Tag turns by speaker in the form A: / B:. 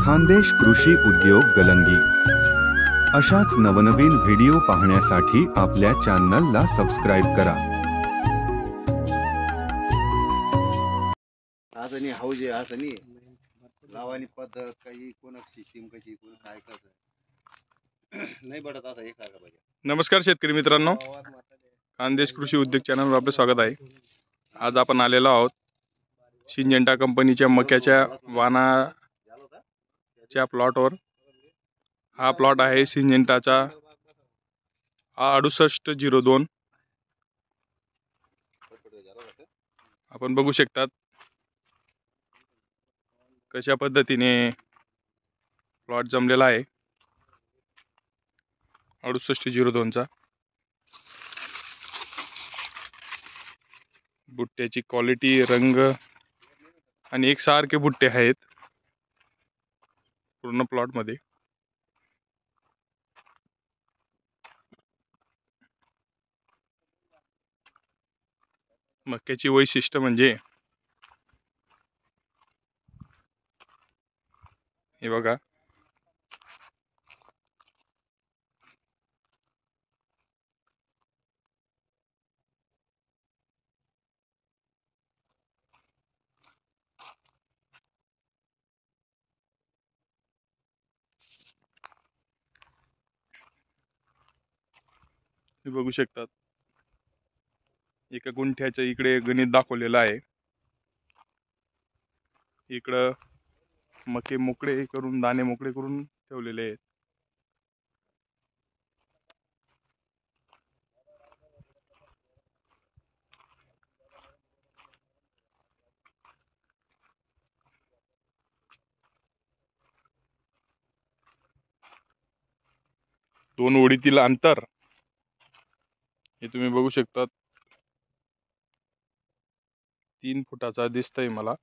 A: खानदेश कृषी उद्योग गलंगी अशाच नवनवीन व्हिडिओ पाहण्यासाठी आपल्या चॅनलला सबस्क्राइब करा।
B: आजनी हौजे आजनी लावानी पद्धत काही कोण सिस्टीम कशी कोण काय करत नाही बडत आता एक सारखा पाहिजे।
C: नमस्कार शेतकरी मित्रांनो, खानदेश कृषी उद्योग चॅनलवर आपले स्वागत आहे। आज आपण आलेलो आहोत सिंजेंटा कंपनीच्या मक्याच्या वाणाच्या प्लॉटवर। हा प्लॉट आहे सिंजेंटाचा 6802। आपण बघू शकतात कशा पद्धतीने प्लॉट जमलेला आहे 6802 चा। बुट्ट्याची क्वालिटी, रंग आणि एकसारखे बुट्टे आहेत पूर्ण प्लॉट मध्ये। मक्याची वैशिष्ट्य म्हणजे हे बघा, हे बघू शकतात एका गुंठ्याच्या इकडे गणित दाखवलेलं आहे। इकडं मके मोकळे करून, दाणे मोकळे करून ठेवलेले आहेत। दोन ओळीतील अंतर हे तुम्ही बघू शकतात 3 फुटाचा दिसतंय मला।